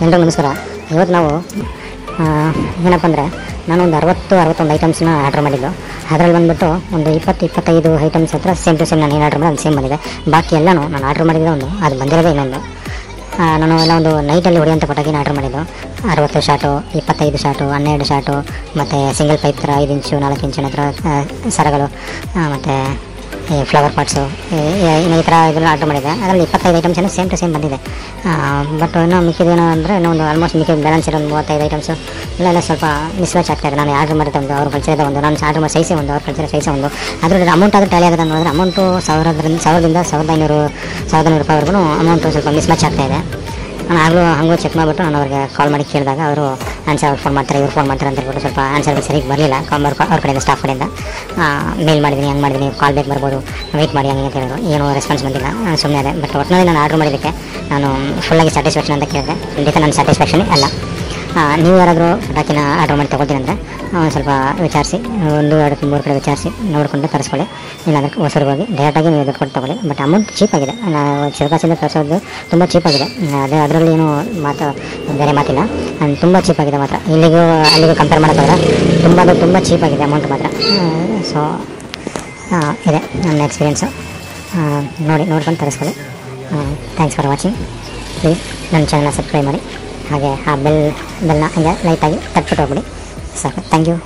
ಎಲ್ಲರಿಗೂ ನಮಸ್ಕಾರ. ಇವತ್ತು ನಾವು ಏನಪ್ಪ ಅಂದರೆ ನಾನು ಒಂದು 60-61 ಐಟಮ್ಸ್ನ ಆರ್ಡ್ರ್ ಮಾಡಿದ್ದು. ಅದರಲ್ಲಿ ಬಂದುಬಿಟ್ಟು ಒಂದು 20-25 ಐಟಮ್ಸ್ ಹತ್ರ ಸೇಮ್ ಟು ಸೇಮ್ ನಾನು ಏನು ಆರ್ಡ್ರ್ ಮಾಡಿ ಅದು ಸೇಮ್ ಬಂದಿದೆ. ಬಾಕಿ ಎಲ್ಲನೂ ನಾನು ಆರ್ಡ್ರ್ ಮಾಡಿದ್ದೆ ಒಂದು, ಅದು ಬಂದಿರೋದೇ ಇನ್ನೊಂದು. ನಾನು ಎಲ್ಲ ಒಂದು ನೈಟಲ್ಲಿ ಹೊಡೆಯೋಂಥ ಪಟಾಕಿನ ಆರ್ಡ್ರ್ ಮಾಡಿದ್ದು. 60 ಶಾಟು, 25 ಶಾಟು, 12 ಶಾಟು, ಮತ್ತು ಸಿಂಗಲ್ ಪೈಪ್ ಥರ 5 ಇಂಚು 4 ಇಂಚಿನ ಹತ್ರ ಸರಗಳು, ಮತ್ತು ಫ್ಲವರ್ ಪಾಟ್ಸು, ಈ ಥರ ಇದೆಲ್ಲ ಆರ್ಡ್ರ್ ಮಾಡಿದೆ. ಅದರಲ್ಲಿ 25 ಐಟಮ್ಸ್ ಏನೋ ಸೇಮ್ ಟು ಸೇಮ್ ಬಂದಿದೆ. ಬಟ್ ಇನ್ನೂ ಮಿಕ್ಕಿದೇನೋ ಅಂದರೆ ಇನ್ನೊಂದು ಆಲ್ಮೋಸ್ಟ್ ಮಿಕ್ಕಿದ ಬ್ಯಾಲೆನ್ಸ್ ಇರೋ ಒಂದು 35 ಐಟಮ್ಸು ಎಲ್ಲ ಸ್ವಲ್ಪ ಮಿಸ್ಮ್ಯಾಚ್ ಆಗ್ತಾಯಿದೆ. ನಾನು ಆರ್ಡ್ರ್ ಮಾಡಿದ ಒಂದು, ಅವ್ರು ಕಳಿಸಿದ ಒಂದು, ನಾನು ಆರ್ಡ್ರ್ ಮಾಡಿ ಸೈಸೇ ಒಂದು, ಅವ್ರು ಕಳಿಸಿರೋ ಸೈಸೇ ಒಂದು. ಅದರಲ್ಲಿ ಅಮೌಂಟ್ ಆದರೂ ಟ್ಯಾಲಿ ಆಗೋದು ನೋಡಿದ್ರೆ ಅಮೌಂಟು 1000ರಿಂದ 1500 ರೂಪಾಯಿವರೆಗೂ ಅಮೌಂಟು ಸ್ವಲ್ಪ ಮಿಸ್ಮ್ಯಾಚ್ ಆಗ್ತಾಯಿದೆ. ನಾನು ಆಗಲೂ ಹಂಗೂ ಚೆಕ್ ಮಾಡಿಬಿಟ್ಟು ನಾನು ಅವ್ರಿಗೆ ಕಾಲ್ ಮಾಡಿ ಕೇಳಿದಾಗ ಅವರು ಅವ್ರು ಫೋನ್ ಮಾಡ್ತಾರೆ, ಇವ್ರು ಫೋನ್ ಮಾಡ್ತಾರೆ ಅಂತ ಹೇಳ್ಬಿಟ್ಟು ಸ್ವಲ್ಪ ಆನ್ಸರ್ ಸರಿಯಾಗಿ ಬರಲಿಲ್ಲ. ಅವ್ರ ಕಡೆಯಿಂದ ಸ್ಟಾಫ್ ಕಡೆಯಿಂದ ಮೇಲ್ ಮಾಡಿದ್ದೀನಿ, ಹಂಗೆ ಮಾಡಿದ್ದೀನಿ, ಕಾಲ್ ಬೇಕು ಬರ್ಬೋದು, ವೆಯ್ಟ್ ಮಾಡಿ ಹಂಗೆ ಅಂತ ಹೇಳಿದ್ರು. ಏನೂ ರೆಸ್ಪಾನ್ಸ್ ಬಂದಿಲ್ಲ. ನಾನು ಸುಮ್ಮನೆ ಅದೇ. ಬಟ್ ಒಟ್ಟಿನಲ್ಲಿ ನಾನು ಆರ್ಡ್ರ್ ಮಾಡಿದ್ದಕ್ಕೆ ನಾನು ಫುಲ್ಲಾಗಿ ಸ್ಯಾಟಿಸ್ಫ್ಯಾಕ್ಷನ್ ಅಂತ ಕೇಳಿದೆ. ಖಂಡಿತ ನನ್ನ ಸ್ಯಾಟಿಸ್ಫ್ಯಾಕ್ಷನ್ ಅಲ್ಲ. ನೀವು ಯಾರಾದರೂ ಪಟಾಕಿನ ಆರ್ಡ್ರ್ ಮಾಡಿ ತೊಗೊಳ್ತೀನಿ ಅಂದರೆ ಸ್ವಲ್ಪ ವಿಚಾರಿಸಿ, 1-2-3 ಕಡೆ ವಿಚಾರಿಸಿ ನೋಡಿಕೊಂಡು ತರಿಸ್ಕೊಳ್ಳಿ. ಇಲ್ಲಾಂದರೆ ಹೊಸರಿಗೆ ಹೋಗಿ ಡೈರೆಕ್ಟಾಗಿ ನೀವು ದುಡ್ಡು ಕೊಟ್ಟು ತೊಗೊಳ್ಳಿ. ಬಟ್ ಅಮೌಂಟ್ ಚೀಪಾಗಿದೆ. ನಾವು ಶಿವಕಾಸಿಂದ ತರಿಸೋದು ತುಂಬ ಚೀಪಾಗಿದೆ. ಅದರಲ್ಲಿ ಏನು ಬೇರೆ ಮಾತಿಲ್ಲ. ತುಂಬ ಚೀಪಾಗಿದೆ ಮಾತ್ರ. ಅಲ್ಲಿಗೂ ಕಂಪೇರ್ ಮಾಡೋಕ್ಕಾಗಲ್ಲ. ತುಂಬ ಚೀಪಾಗಿದೆ ಅಮೌಂಟ್ ಮಾತ್ರ. ಸೊ ಇದೆ ನನ್ನ ಎಕ್ಸ್ಪೀರಿಯೆನ್ಸು. ನೋಡ್ಕೊಂಡು ತರಿಸ್ಕೊಳ್ಳಿ. Thanks for watching. ಪ್ಲೀಸ್ ನನ್ನ ಚಾನಲ್ನ ಸಬ್ಸ್ಕ್ರೈಬ್ ಮಾಡಿ. ಹಾಗೆ ಆ ಬೆಲ್ನ ಹಂಗೆ ಲೈಟಾಗಿ ತಟ್ಬಿಟ್ಟು ಹೋಗ್ಬಿಡಿ. ಸಾಕು. Thank you.